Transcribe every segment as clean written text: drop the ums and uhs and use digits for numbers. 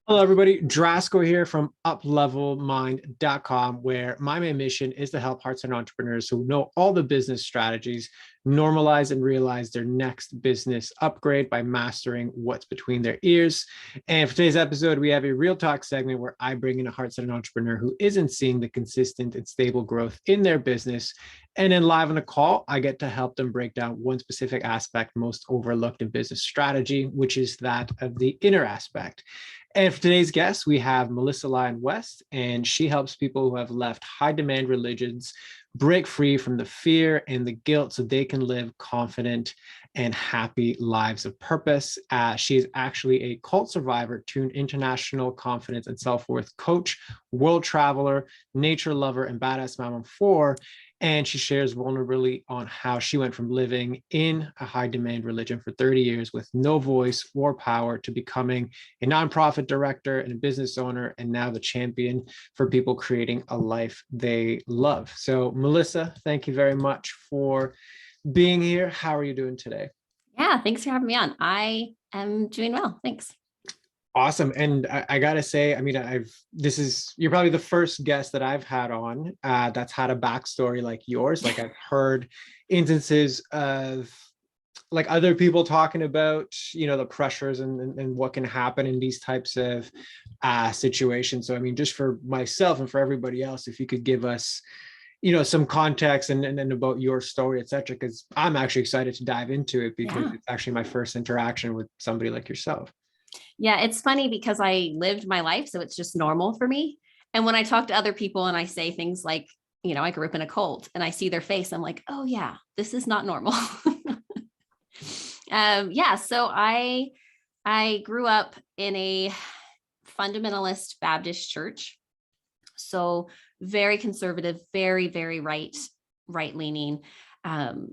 Hello, everybody. Drasco here from uplevelmind.com, where my main mission is to help hearts and entrepreneurs who know all the business strategies normalize and realize their next business upgrade by mastering what's between their ears. And for today's episode, we have a real talk segment where I bring in a hearts and entrepreneur who isn't seeing the consistent and stable growth in their business. And then live on the call, I get to help them break down one specific aspect most overlooked in business strategy, which is that of the inner aspect. And for today's guest, we have Melissa Lyon West, and she helps people who have left high demand religions break free from the fear and the guilt so they can live confident and happy lives of purpose. She is actually a cult survivor turned international confidence and self-worth coach, world traveler, nature lover, and badass mom of four. And she shares vulnerably on how she went from living in a high demand religion for 30 years with no voice or power to becoming a nonprofit director and a business owner, and now the champion for people creating a life they love. So, Melissa, thank you very much for being here. How are you doing today? Yeah, thanks for having me on. I am doing well. Thanks. Awesome. And I gotta say, I mean, you're probably the first guest that I've had on that's had a backstory like yours. Like I've heard instances of like other people talking about, the pressures and what can happen in these types of situations. So, I mean, just for myself and for everybody else, if you could give us, some context and about your story, et cetera, because I'm actually excited to dive into it because Yeah. it's actually my first interaction with somebody like yourself. Yeah, it's funny because I lived my life, so it's just normal for me. And when I talk to other people and I say things like, I grew up in a cult and I see their face, I'm like, oh yeah, this is not normal. Yeah, so I grew up in a fundamentalist Baptist church. So very conservative, very, very right leaning. Um,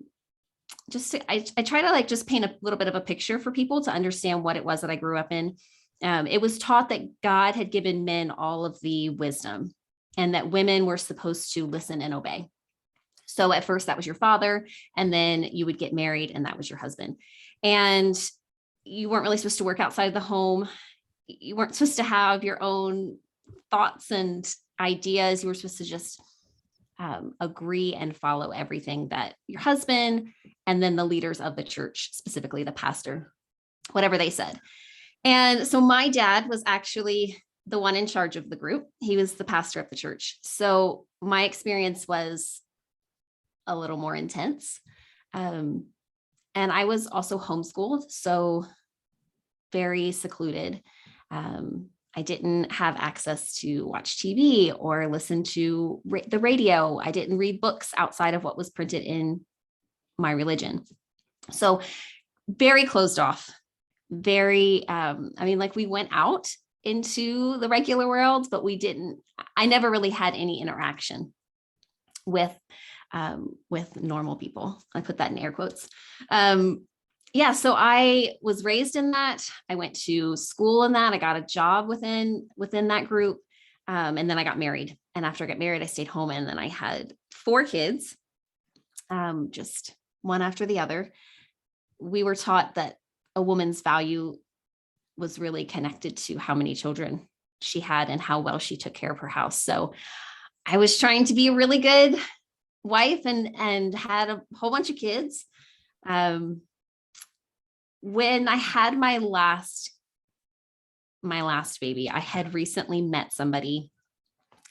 I try to like just paint a little bit of a picture for people to understand what it was that I grew up in. It was taught that God had given men all of the wisdom and that women were supposed to listen and obey. So at first that was your father, and then you would get married and that was your husband. And you weren't really supposed to work outside of the home. You weren't supposed to have your own thoughts and ideas. You were supposed to just agree and follow everything that your husband and then the leaders of the church, specifically the pastor, whatever they said. And so my dad was actually the one in charge of the group. He was the pastor of the church. So my experience was a little more intense. And I was also homeschooled, so very secluded. I didn't have access to watch TV or listen to the radio. I didn't read books outside of what was printed in my religion. So very closed off, very, like we went out into the regular world, but I never really had any interaction with normal people. I put that in air quotes. Yeah, so I was raised in that. I went to school in that. I got a job within that group. And then I got married. And after I got married, I stayed home, and then I had 4 kids, just one after the other. We were taught that a woman's value was really connected to how many children she had and how well she took care of her house. So I was trying to be a really good wife and had a whole bunch of kids. When I had my last baby, I had recently met somebody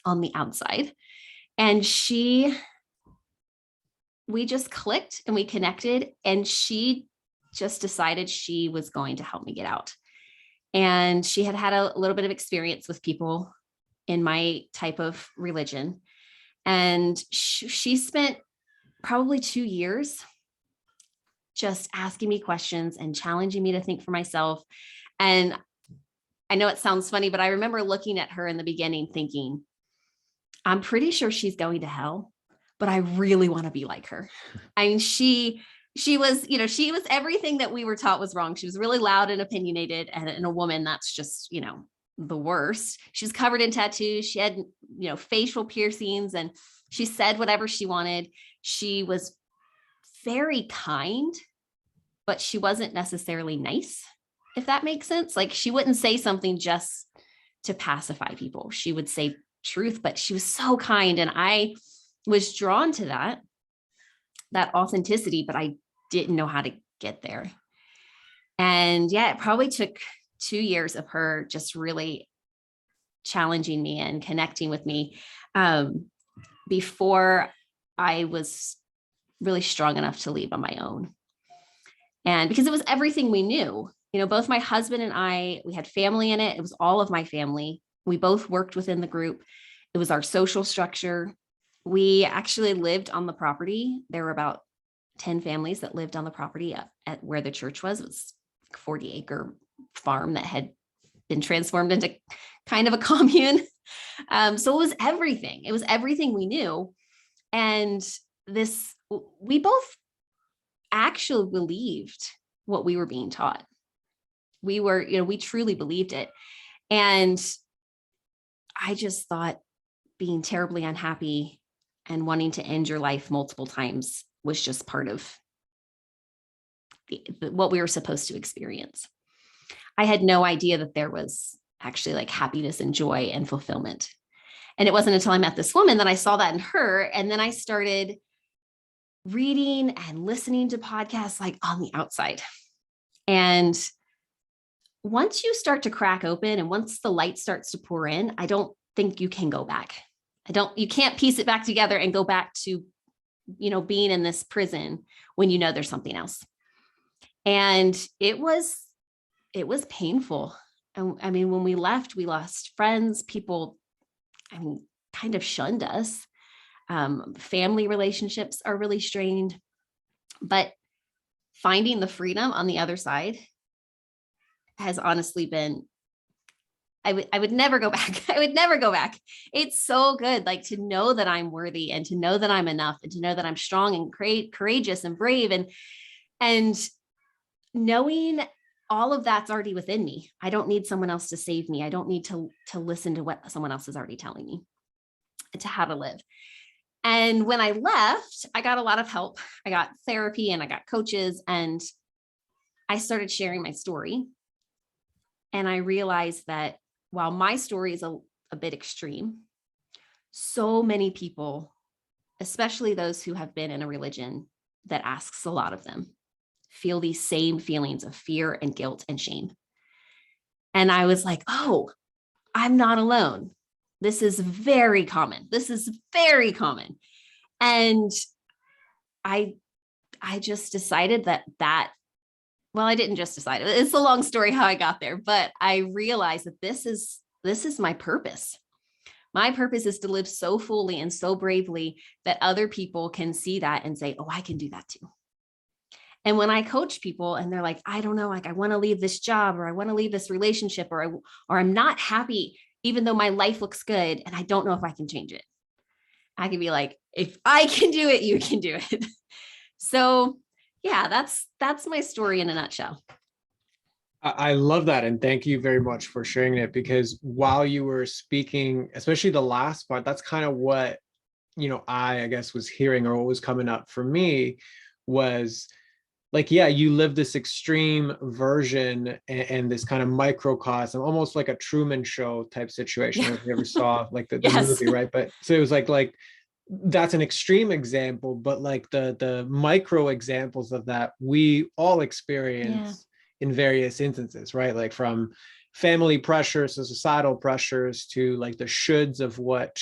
on the outside, and we just clicked and we connected, and she just decided she was going to help me get out. And she had a little bit of experience with people in my type of religion. And she spent probably 2 years just asking me questions and challenging me to think for myself. And I know it sounds funny, but I remember looking at her in the beginning thinking, I'm pretty sure she's going to hell, but I really want to be like her. I mean, she was, she was everything that we were taught was wrong. She was really loud and opinionated, and a woman, that's just, the worst. She was covered in tattoos. She had, facial piercings, and she said whatever she wanted. She was very kind, but she wasn't necessarily nice, if that makes sense. Like, she wouldn't say something just to pacify people. She would say truth, but she was so kind. And I was drawn to that authenticity, but I didn't know how to get there. And yeah, it probably took 2 years of her just really challenging me and connecting with me before I was really strong enough to leave on my own. And because it was everything we knew, both my husband and I, we had family in it. It was all of my family. We both worked within the group. It was our social structure. We actually lived on the property. There were about 10 families that lived on the property at where the church was. It was a 40-acre farm that had been transformed into kind of a commune. So it was everything. It was everything we knew. And we both actually believed what we were being taught. We truly believed it. And I just thought being terribly unhappy and wanting to end your life multiple times was just part of what we were supposed to experience. I had no idea that there was actually like happiness and joy and fulfillment. And it wasn't until I met this woman that I saw that in her. And then I started reading and listening to podcasts like on the outside. And once you start to crack open and once the light starts to pour in, I don't think you can go back. You can't piece it back together and go back to, being in this prison when there's something else. And it was painful. And I mean, when we left, we lost friends, people, kind of shunned us. Family relationships are really strained, but finding the freedom on the other side has honestly been, I would never go back. I would never go back. It's so good. Like to know that I'm worthy and to know that I'm enough and to know that I'm strong and courageous and brave and knowing all of that's already within me. I don't need someone else to save me. I don't need to listen to what someone else is already telling me to how to live. And when I left, I got a lot of help. I got therapy and I got coaches and I started sharing my story. And I realized that while my story is a bit extreme, so many people, especially those who have been in a religion that asks a lot of them, feel these same feelings of fear and guilt and shame. And I was like, oh, I'm not alone. This is very common. And I just decided well, I didn't just decide. It's a long story how I got there, but I realized that this is my purpose. My purpose is to live so fully and so bravely that other people can see that and say, oh, I can do that too. And when I coach people and they're like, I don't know, like I want to leave this job or I want to leave this relationship or I'm not happy, even though my life looks good and I don't know if I can change it. I can be like, if I can do it, you can do it. So yeah, that's my story in a nutshell. I love that. And thank you very much for sharing it, because while you were speaking, especially the last part, that's kind of what, I guess was hearing, or what was coming up for me was like, yeah, you live this extreme version and this kind of microcosm, almost like a Truman Show type situation. I don't know if you ever saw like the Yes. movie, right? But so it was like that's an extreme example, but like the micro examples of that we all experience in various instances, right? Like from family pressures to societal pressures to like the shoulds of what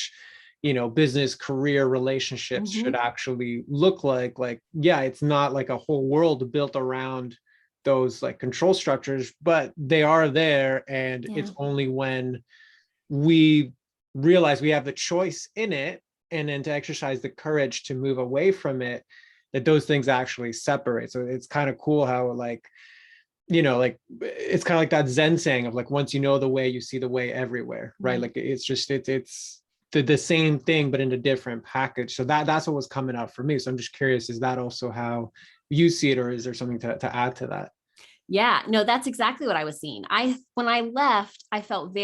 business, career, relationships should actually look like, yeah, it's not like a whole world built around those like control structures, but they are there. And it's only when we realize we have the choice in it and then to exercise the courage to move away from it, that those things actually separate. So it's kind of cool how like it's kind of like that Zen saying of like, once you know the way, you see the way everywhere, right? Like it's just it's the same thing but in a different package. So that's what was coming up for me. So I'm just curious, is that also how you see it, or is there something to add to that? Yeah, no, that's exactly what I was seeing. When I left, I felt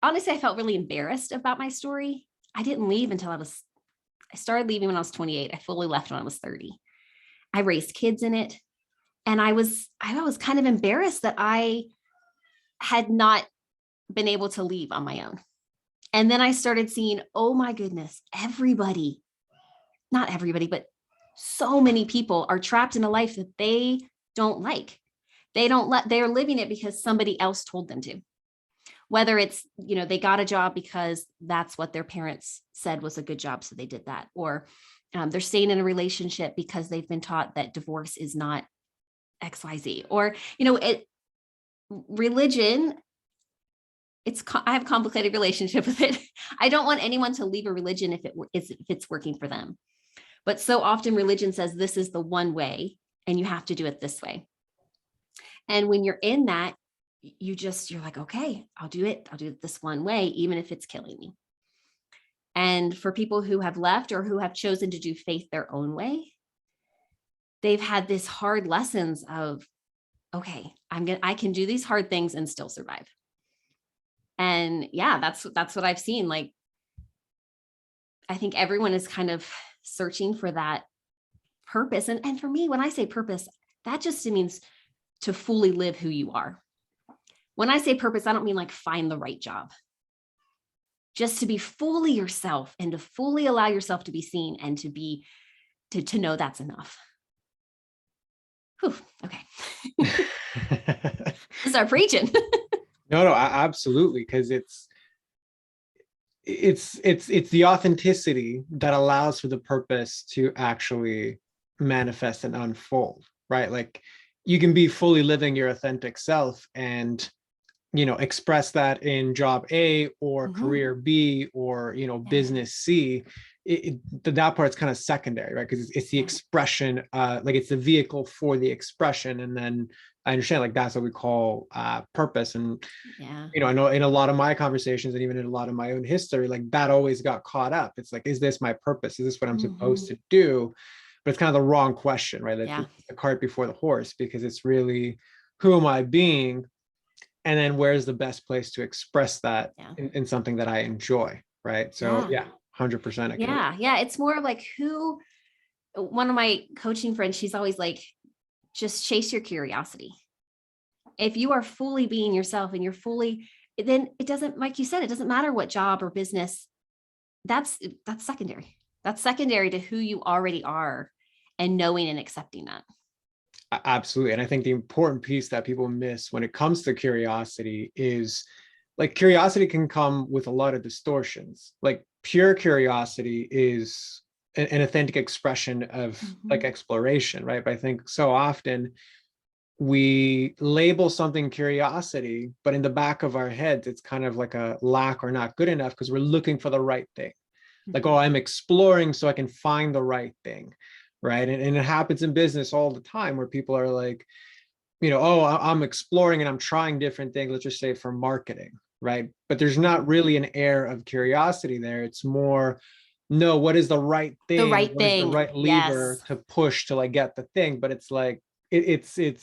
honestly, I felt really embarrassed about my story. I didn't leave until I started leaving when I was 28. I fully left when I was 30. I raised kids in it. And I was kind of embarrassed that I had not been able to leave on my own. And then I started seeing, oh my goodness, not everybody, but so many people are trapped in a life that they don't like. They're living it because somebody else told them to. Whether it's, they got a job because that's what their parents said was a good job, so they did that. Or they're staying in a relationship because they've been taught that divorce is not XYZ. Or, religion, I have a complicated relationship with it. I don't want anyone to leave a religion if it's working for them. But so often religion says this is the one way and you have to do it this way. And when you're in that, you're like, okay, I'll do it this one way, even if it's killing me. And for people who have left or who have chosen to do faith their own way, they've had this hard lessons of, okay, I can do these hard things and still survive. And yeah, that's what I've seen. Like, I think everyone is kind of searching for that purpose. And for me, when I say purpose, that just means to fully live who you are. When I say purpose, I don't mean like find the right job. Just to be fully yourself and to fully allow yourself to be seen and to know that's enough. Whew, okay. Start preaching. No, absolutely. Because it's the authenticity that allows for the purpose to actually manifest and unfold, right? Like, you can be fully living your authentic self and express that in job A or career B or business C. That part's kind of secondary, right? Because it's the expression, like it's the vehicle for the expression. And then I understand, like, that's what we call purpose. And I know in a lot of my conversations and even in a lot of my own history, like, that always got caught up. It's like, is this my purpose? Is this what I'm supposed to do? But it's kind of the wrong question, right? It's the cart before the horse, because it's really, who am I being? And then where's the best place to express that in something that I enjoy, right? So 100%. Yeah. It's more like one of my coaching friends, she's always like, just chase your curiosity. If you are fully being yourself and then it doesn't, like you said, it doesn't matter what job or business, that's secondary. That's secondary to who you already are and knowing and accepting that. Absolutely. And I think the important piece that people miss when it comes to curiosity is, like, curiosity can come with a lot of distortions. Like, pure curiosity is an authentic expression of like exploration, right? But I think so often we label something curiosity, but in the back of our heads, it's kind of like a lack or not good enough because we're looking for the right thing. Like, oh, I'm exploring so I can find the right thing. Right. And it happens in business all the time where people are like, oh, I'm exploring and I'm trying different things, let's just say for marketing. Right. But there's not really an air of curiosity there. It's more, no, what is the right thing? What is the right lever to push to, like, get the thing? But it's like, it's like,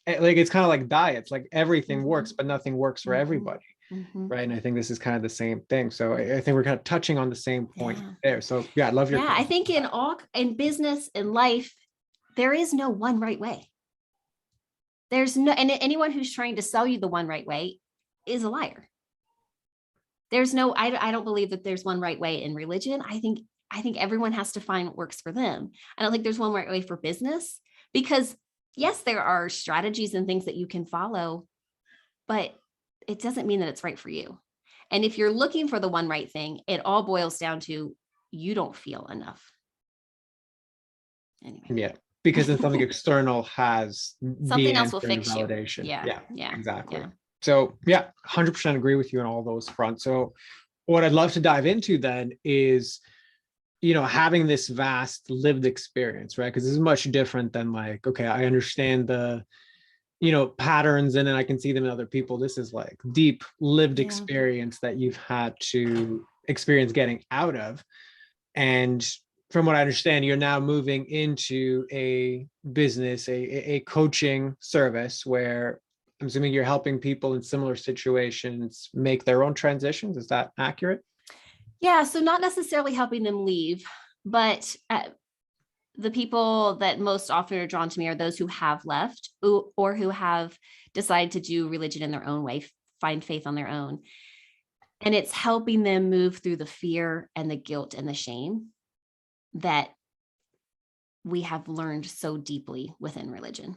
it's kind of like diets, like everything works, but nothing works for everybody. Right. And I think this is kind of the same thing. So I think we're kind of touching on the same point there. So I love your I think in business and life, there is no one right way. There's no, and anyone who's trying to sell you the one right way is a liar. There's no, I don't believe that there's one right way in religion. I think everyone has to find what works for them. I don't think there's one right way for business, because yes, there are strategies and things that you can follow, but it doesn't mean that it's right for you. And if you're looking for the one right thing, it all boils down to you don't feel enough. Anyway. Yeah, because then something external has something else will fix validation. Yeah, exactly. Yeah. So 100% agree with you on all those fronts. So what I'd love to dive into then is, having this vast lived experience, right? Because this is much different than, like, okay, I understand the patterns and then I can see them in other people. This is like deep lived experience that you've had to experience getting out of. And from what I understand, you're now moving into a business, a coaching service where I'm assuming you're helping people in similar situations make their own transitions. Is that accurate? Yeah. So not necessarily helping them leave, but the people that most often are drawn to me are those who have left or who have decided to do religion in their own way, find faith on their own. And it's helping them move through the fear and the guilt and the shame that we have learned so deeply within religion,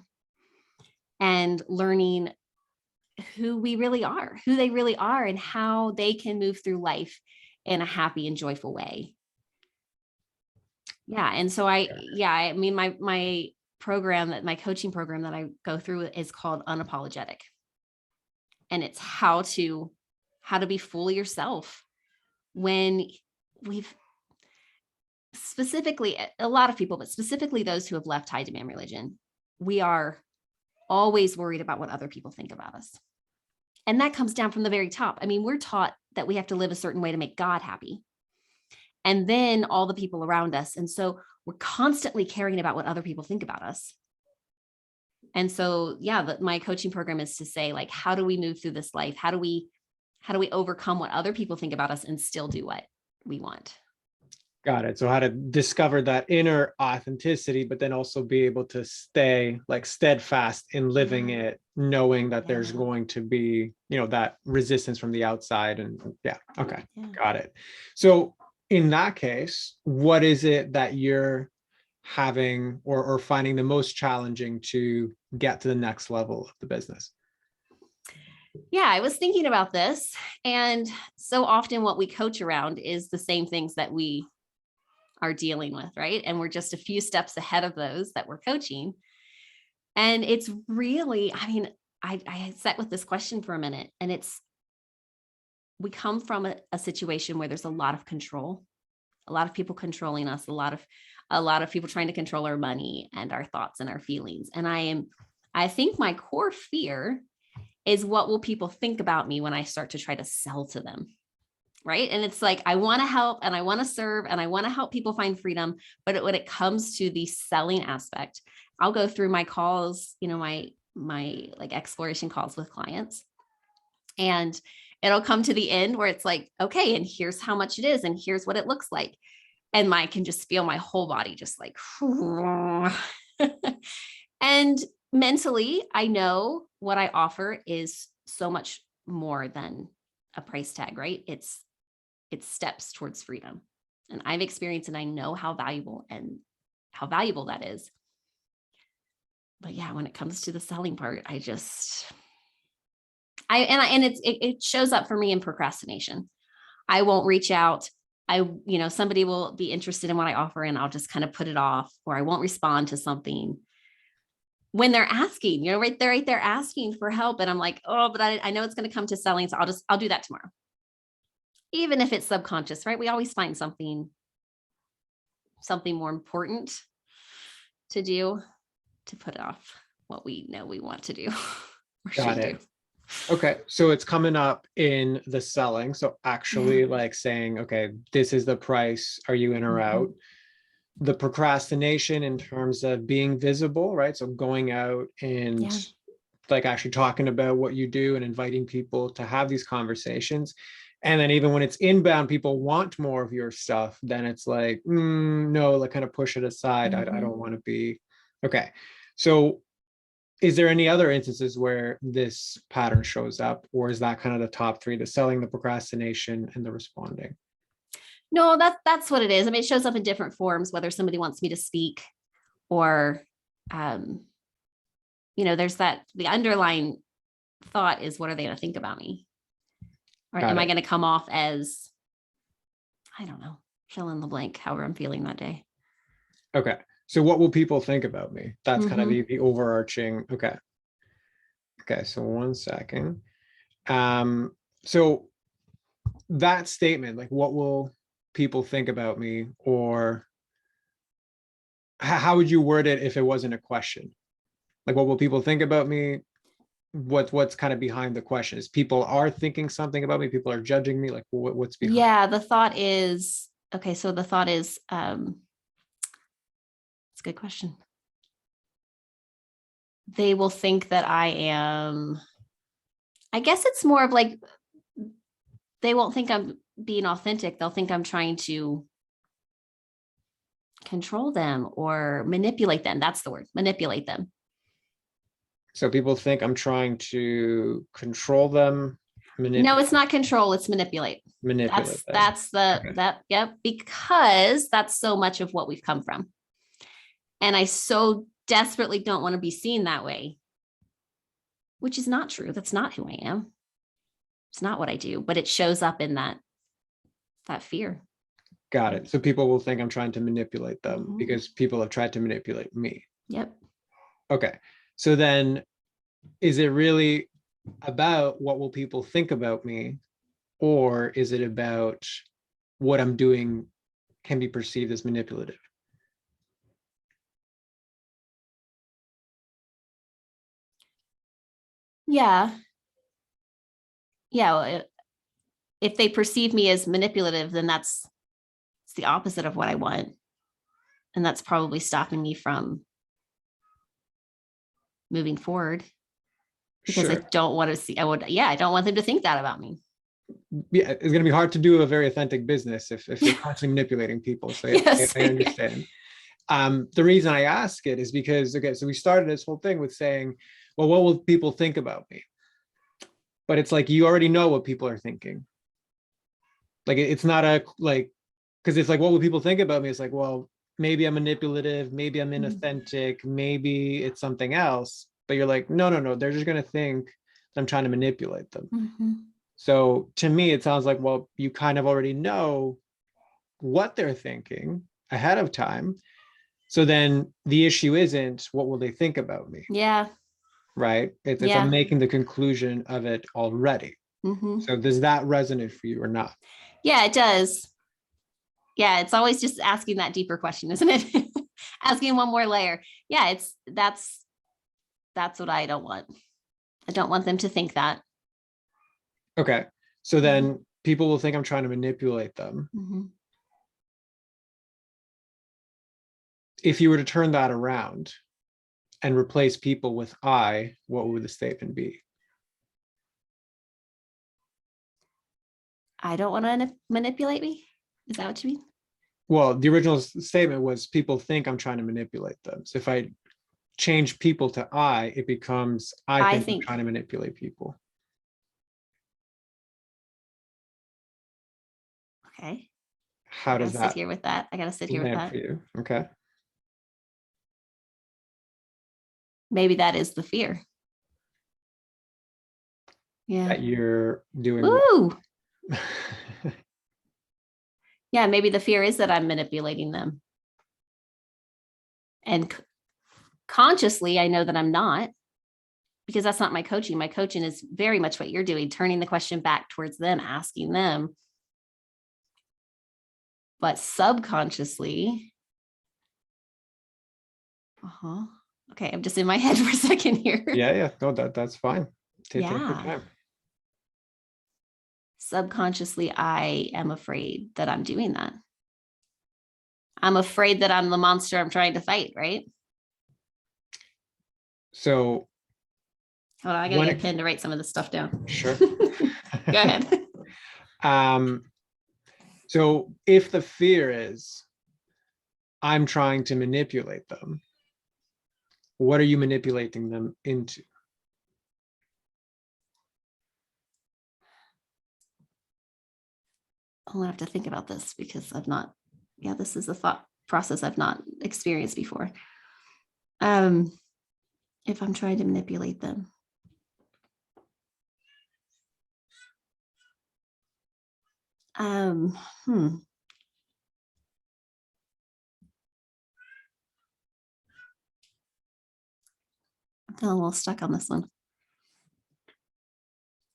and learning who we really are, who they really are, and how they can move through life in a happy and joyful way. Yeah. And so I mean, my program, that my coaching program that I go through is called Unapologetic. And it's how to be fully yourself when we've specifically, a lot of people, but specifically those who have left high demand religion, we are always worried about what other people think about us. And that comes down from the very top. I mean, we're taught that we have to live a certain way to make God happy, and then all the people around us. And so we're constantly caring about what other people think about us. And so, my coaching program is to say, like, how do we move through this life? How do we overcome what other people think about us and still do what we want? Got it. So how to discover that inner authenticity, but then also be able to stay like steadfast in living it, knowing that there's going to be, that resistance from the outside. And okay, got it. So in that case, what is it that you're having or finding the most challenging to get to the next level of the business? Yeah, I was thinking about this. And so often what we coach around is the same things that we are dealing with, right? And we're just a few steps ahead of those that we're coaching. And it's really, I mean, I sat with this question for a minute, and we come from a situation where there's a lot of control, a lot of people controlling us, a lot of people trying to control our money and our thoughts and our feelings. And I think my core fear is, what will people think about me when I start to try to sell to them? Right. And it's like, I want to help and I want to serve and I want to help people find freedom. But when it comes to the selling aspect, I'll go through my calls, my like exploration calls with clients, and it'll come to the end where it's like, okay, and here's how much it is, and here's what it looks like. And I can just feel my whole body just like, and mentally, I know what I offer is so much more than a price tag, right? It's steps towards freedom. And I've experienced, and I know how valuable that is. But yeah, when it comes to the selling part, it shows up for me in procrastination. I won't reach out. Somebody will be interested in what I offer, and I'll just kind of put it off, or I won't respond to something when they're asking, right there asking for help. And I'm like, oh, but I know it's going to come to selling. So I'll do that tomorrow. Even if it's subconscious, right? We always find something more important to do to put off what we know we want to do or should do. Okay. So it's coming up in the selling. So actually like saying, okay, this is the price. Are you in or out? The procrastination in terms of being visible, right? So going out and like actually talking about what you do and inviting people to have these conversations. And then even when it's inbound, people want more of your stuff, then it's like, no, like kind of push it aside. I don't want to be. Okay. So is there any other instances where this pattern shows up, or is that kind of the top three, the selling, the procrastination, and the responding? No, that's what it is. I mean, it shows up in different forms, whether somebody wants me to speak or, there's the underlying thought is, what are they going to think about me? Or am I going to come off as, I don't know, fill in the blank, however I'm feeling that day. Okay. So what will people think about me? That's kind of the overarching. Okay. So 1 second. So that statement, like, what will people think about me, or how would you word it if it wasn't a question? Like, what will people think about me? What's kind of behind the question? Is people are thinking something about me? People are judging me? Like, what's behind? Yeah, the thought is, okay, so the thought is, it's a good question. They will think that I guess it's more of like, they won't think I'm being authentic. They'll think I'm trying to control them or manipulate them. That's the word, manipulate them. So people think I'm trying to control them. No, it's not control, it's manipulate. Manipulate. Yep, because that's so much of what we've come from. And I so desperately don't want to be seen that way, which is not true. That's not who I am. It's not what I do, but it shows up in that fear. Got it. So people will think I'm trying to manipulate them Mhm. because people have tried to manipulate me. Yep. Okay. So then is it really about what will people think about me, or is it about what I'm doing can be perceived as manipulative? Yeah. Yeah. If they perceive me as manipulative, then it's the opposite of what I want. And that's probably stopping me from moving forward because I Sure. don't want to see, I don't want them to think that about me. Yeah, it's going to be hard to do a very authentic business if you're constantly manipulating people. So Yes. I understand. The reason I ask it is because, okay, so we started this whole thing with saying, well, what will people think about me? But it's like, you already know what people are thinking. Like, it's not because it's like, what will people think about me? It's like, well, maybe I'm manipulative, maybe I'm inauthentic, maybe it's something else. But you're like, no, they're just going to think that I'm trying to manipulate them. Mm-hmm. So to me, it sounds like, well, you kind of already know what they're thinking ahead of time. So then the issue isn't what will they think about me, Yeah. right? It's Yeah. I'm making the conclusion of it already. Mm-hmm. So does that resonate for you or not? Yeah, it does. Yeah, it's always just asking that deeper question, isn't it? Asking one more layer. Yeah, that's what I don't want. I don't want them to think that. Okay. So then people will think I'm trying to manipulate them. Mm-hmm. If you were to turn that around and replace people with I, what would the statement be? I don't want to manipulate me. Is that what you mean? Well, the original statement was people think I'm trying to manipulate them. So if I change people to I, it becomes I think I'm trying to manipulate people. Okay. How does that sit here with that? I gotta sit here with land that. for you? Okay. Maybe that is the fear. Yeah. That you're doing. Woo. Yeah, maybe the fear is that I'm manipulating them. And consciously, I know that I'm not, because that's not my coaching. My coaching is very much what you're doing, turning the question back towards them, asking them. But subconsciously, okay, I'm just in my head for a second here. Yeah. No, that's fine. Take your Yeah. time. Subconsciously, I am afraid that I'm doing that. I'm afraid that I'm the monster I'm trying to fight, right? So hold on, I gotta get a pen to write some of this stuff down. Sure. Go ahead. So if the fear is I'm trying to manipulate them, what are you manipulating them into? I'll have to think about this because this is a thought process I've not experienced before. If I'm trying to manipulate them. I'm feeling a little stuck on this one.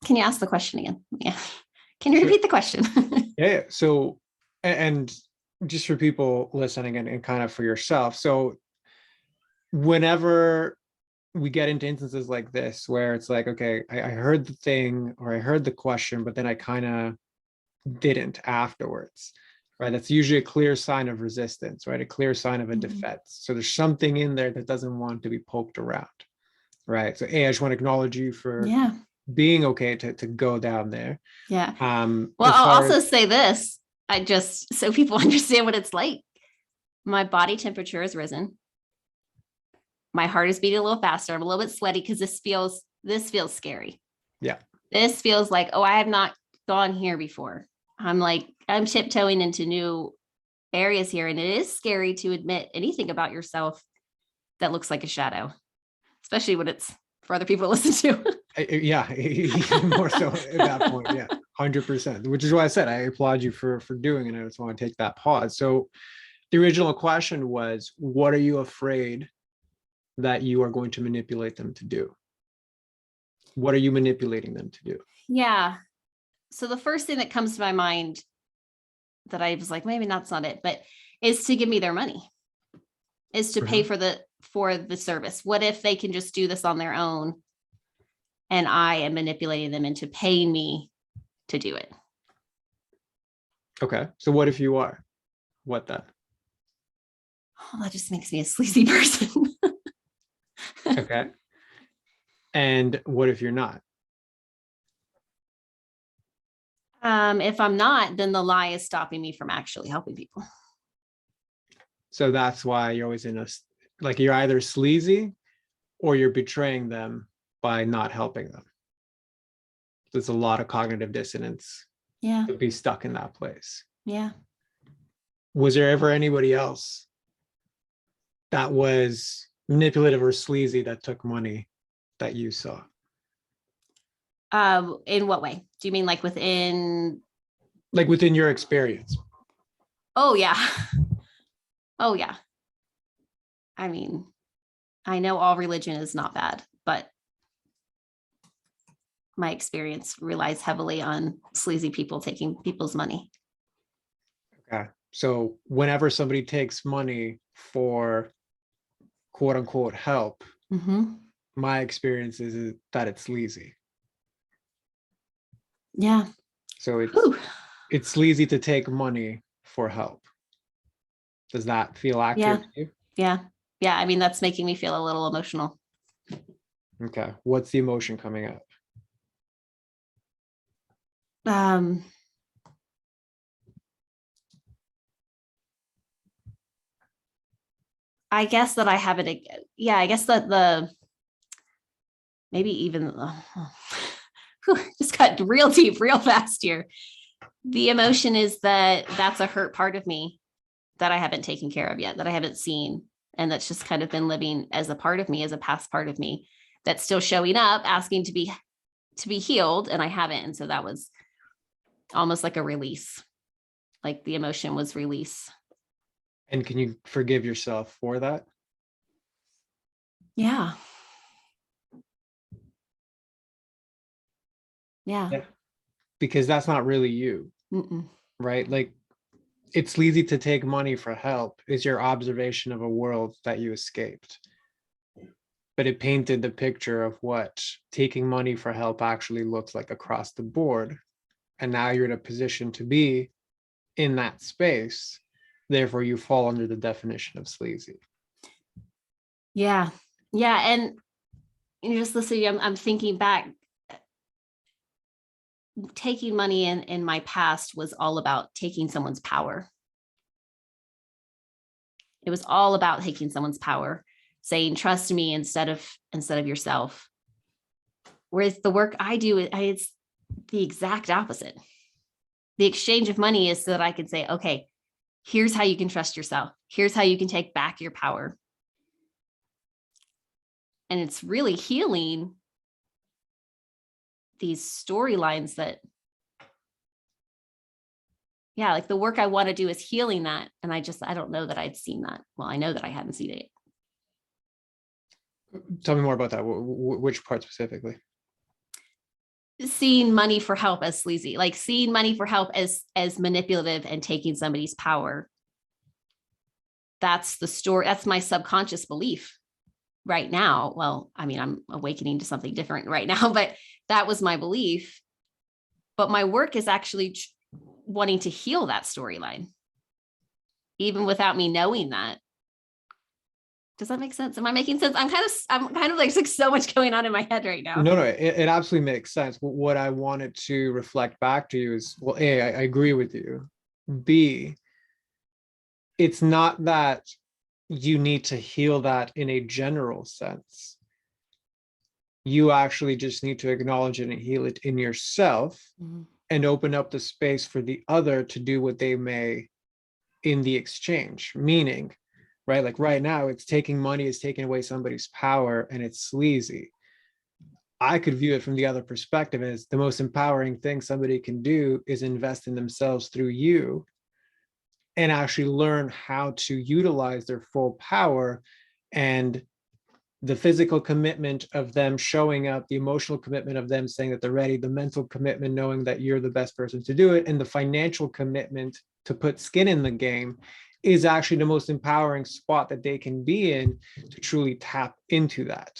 Can you ask the question again? Yeah. Can you repeat the question? Yeah. So, and just for people listening and kind of for yourself. So whenever we get into instances like this, where it's like, okay, I heard the thing or I heard the question, but then I kind of didn't afterwards, right? That's usually a clear sign of resistance, right? A clear sign of a defense. So there's something in there that doesn't want to be poked around, right? So I just want to acknowledge you for being okay to go down there. Yeah. Well, I'll also say this, so people understand what it's like. My body temperature has risen. My heart is beating a little faster. I'm a little bit sweaty because this feels scary. Yeah. This feels like, oh, I have not gone here before. I'm tiptoeing into new areas here. And it is scary to admit anything about yourself that looks like a shadow, especially when it's for other people to listen to. Yeah, even more so at that point. Yeah, 100%. Which is why I said I applaud you for doing it. I just want to take that pause. So the original question was, what are you afraid that you are going to manipulate them to do? What are you manipulating them to do? Yeah. So the first thing that comes to my mind that I was like, maybe that's not it, but is to give me their money, is to pay for the service. What if they can just do this on their own and I am manipulating them into paying me to do it? Okay. So what if you are? What then? Oh, that just makes me a sleazy person. Okay. And what if you're not? If I'm not, then the lie is stopping me from actually helping people. So that's why you're always in a, like, you're either sleazy or you're betraying them by not helping them. There's a lot of cognitive dissonance Yeah. to be stuck in that place. Yeah. Was there ever anybody else that was manipulative or sleazy that took money that you saw? In what way? Do you mean like within? Like within your experience? Oh, yeah. Oh, yeah. I mean, I know all religion is not bad, but my experience relies heavily on sleazy people taking people's money. Okay. So whenever somebody takes money for quote unquote help, my experience is that it's sleazy. Yeah. So Whew. it's sleazy to take money for help. Does that feel accurate to you? Yeah. Yeah. I mean, that's making me feel a little emotional. Okay. What's the emotion coming up? I guess that I haven't, yeah, I guess that maybe even, just got real deep, real fast here. The emotion is that that's a hurt part of me that I haven't taken care of yet, that I haven't seen. And that's just kind of been living as a part of me, as a past part of me that's still showing up, asking to be healed. And I haven't. And so that was almost like a release. Like the emotion was release. And can you forgive yourself for that? Yeah. Yeah. Because that's not really you. Mm-mm. Right? Like, it's easy to take money for help is your observation of a world that you escaped. But it painted the picture of what taking money for help actually looks like across the board. And now you're in a position to be in that space. Therefore, you fall under the definition of sleazy. Yeah. Yeah. And you just listening, I'm thinking back, taking money in my past was all about taking someone's power. It was all about taking someone's power, saying, trust me instead of yourself. Whereas the work I do, it's the exact opposite. The exchange of money is so that I can say, okay, here's how you can trust yourself. Here's how you can take back your power. And it's really healing these storylines that, yeah, like the work I want to do is healing that. And I don't know that I'd seen that. Well, I know that I hadn't seen it. Tell me more about that. Which part specifically? Seeing money for help as sleazy, like seeing money for help as manipulative and taking somebody's power. That's the story. That's my subconscious belief right now. Well, I mean, I'm awakening to something different right now, but that was my belief. But my work is actually wanting to heal that storyline, even without me knowing that. Does that make sense? Am I making sense? I'm kind of like so much going on in my head right now. No, it absolutely makes sense. What I wanted to reflect back to you is, well, A, I agree with you. B, it's not that you need to heal that in a general sense. You actually just need to acknowledge it and heal it in yourself, Mhm. and open up the space for the other to do what they may in the exchange. Meaning, right, like right now, it's taking money, it's taking away somebody's power, and it's sleazy. I could view it from the other perspective as the most empowering thing somebody can do is invest in themselves through you, and actually learn how to utilize their full power. And the physical commitment of them showing up, the emotional commitment of them saying that they're ready, the mental commitment knowing that you're the best person to do it, and the financial commitment to put skin in the game is actually the most empowering spot that they can be in to truly tap into that,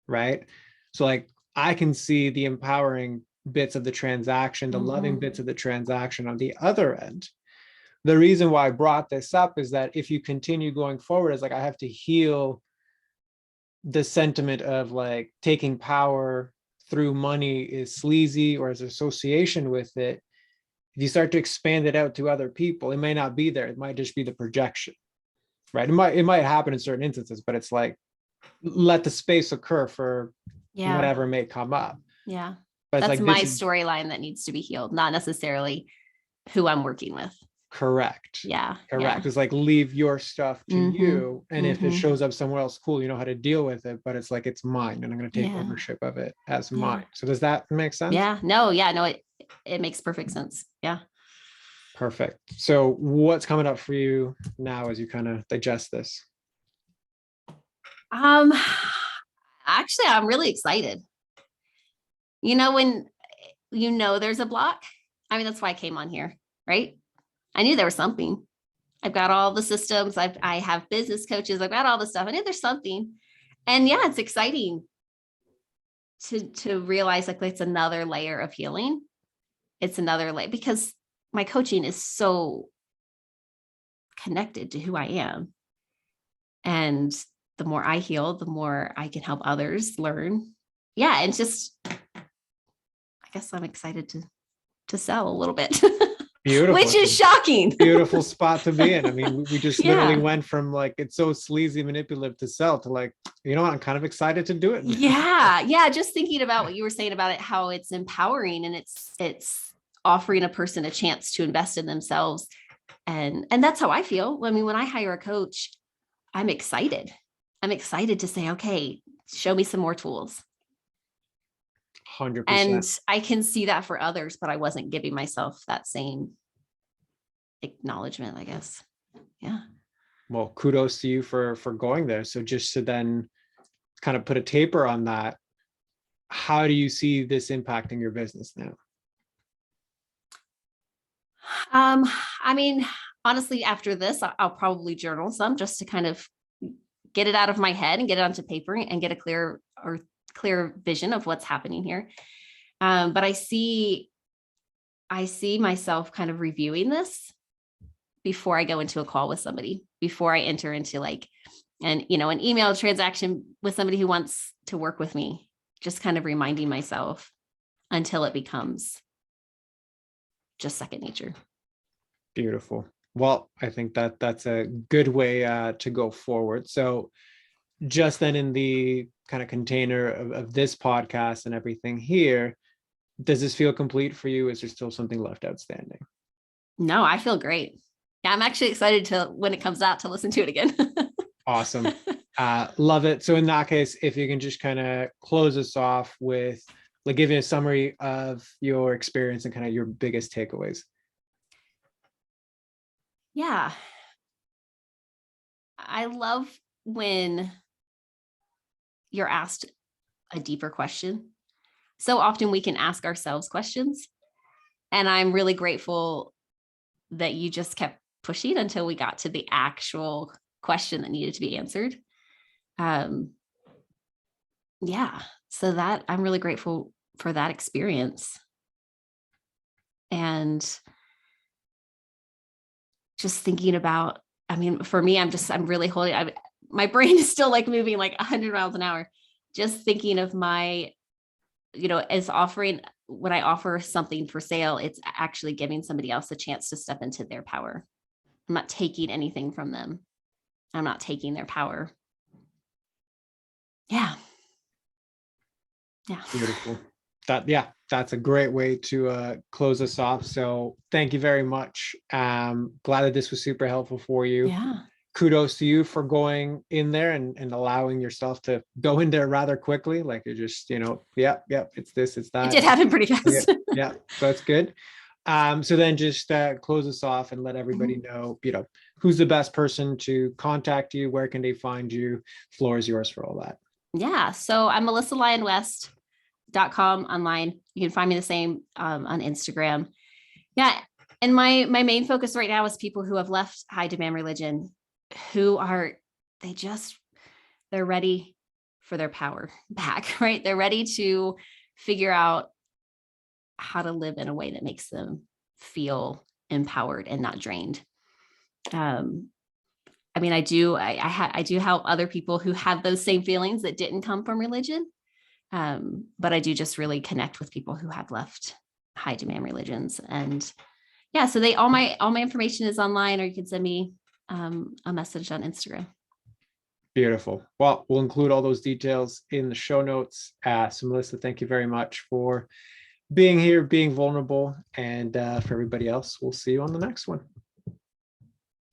right? So like I can see the empowering bits of the transaction, the loving Mhm. bits of the transaction on the other end. The reason why I brought this up is that if you continue going forward, is like I have to heal the sentiment of like taking power through money is sleazy or as association with it. If you start to expand it out to other people, it may not be there. It might just be the projection, right? It might happen in certain instances, but it's like let the space occur for Yeah. whatever may come up. Yeah. But it's That's like my this is storyline that needs to be healed, not necessarily who I'm working with. correct. Yeah. Yeah. Correct. It's like leave your stuff to Mm-hmm. you. And if it Mm-hmm. shows up somewhere else, cool, you know how to deal with it, but it's like it's mine and I'm going to take Yeah. ownership of it as Yeah. mine. So does that make sense? Yeah. No, yeah, no, it makes perfect sense. Yeah. Perfect. So what's coming up for you now as you kind of digest this? Um actually I'm really excited. When there's a block. I mean, that's why I came on here, right? I knew there was something. I've got all the systems. I have business coaches. I've got all the stuff. I knew there's something. And yeah, it's exciting to realize like it's another layer of healing. It's another layer because my coaching is so connected to who I am. And the more I heal, the more I can help others learn. Yeah, and just I guess I'm excited to sell a little bit, Beautiful. which It's is a shocking. beautiful spot to be in. I mean, we just literally Yeah. went from like it's so sleazy, manipulative to sell to like, you know what, I'm kind of excited to do it now. Yeah. Yeah. Just thinking about what you were saying about it, how it's empowering and it's offering a person a chance to invest in themselves. And that's how I feel. I mean, when I hire a coach, I'm excited. I'm excited to say, okay, show me some more tools. 100%. And I can see that for others, but I wasn't giving myself that same acknowledgement, I guess. Yeah. Well, kudos to you for going there. So just to then kind of put a taper on that, how do you see this impacting your business now? Um, I mean, honestly, after this, I'll probably journal some just to kind of get it out of my head and get it onto paper and get a clear vision of what's happening here. But I see myself kind of reviewing this before I go into a call with somebody, before I enter into like an email transaction with somebody who wants to work with me, just kind of reminding myself until it becomes just second nature. Beautiful. Well, I think that that's a good way to go forward. So just then in the kind of container of this podcast and everything here, does this feel complete for you? Is there still something left outstanding? No, I feel great. Yeah, I'm actually excited to when it comes out to listen to it again. Awesome. Love it. So in that case, if you can just kind of close us off with like giving a summary of your experience and kind of your biggest takeaways. Yeah. I love when you're asked a deeper question. So often we can ask ourselves questions. And I'm really grateful that you just kept pushing until we got to the actual question that needed to be answered. Um, yeah. So that I'm really grateful for that experience. And just thinking about, I mean, for me, I'm really holding, my brain is still like moving like 100 miles an hour, just thinking of my, as offering, when I offer something for sale, it's actually giving somebody else a chance to step into their power. I'm not taking anything from them. I'm not taking their power. Yeah. Yeah. Beautiful. That's a great way to close us off. So thank you very much. Glad that this was super helpful for you. Yeah. Kudos to you for going in there and allowing yourself to go in there rather quickly. Like you're just, it's this, it's that. It did happen pretty fast. Yeah. So that's good. So then just close us off and let everybody know, who's the best person to contact you, where can they find you? Floor is yours for all that. Yeah. So I'm melissalion.com online. You can find me the same on Instagram. Yeah. And my main focus right now is people who have left high demand religion, they're ready for their power back, right? They're ready to figure out how to live in a way that makes them feel empowered and not drained. I do help other people who have those same feelings that didn't come from religion. But I do just really connect with people who have left high demand religions. And yeah, so all my information is online, or you can send me a message on Instagram. Beautiful. Well, we'll include all those details in the show notes. So Melissa, thank you very much for being here, being vulnerable, and for everybody else, we'll see you on the next one.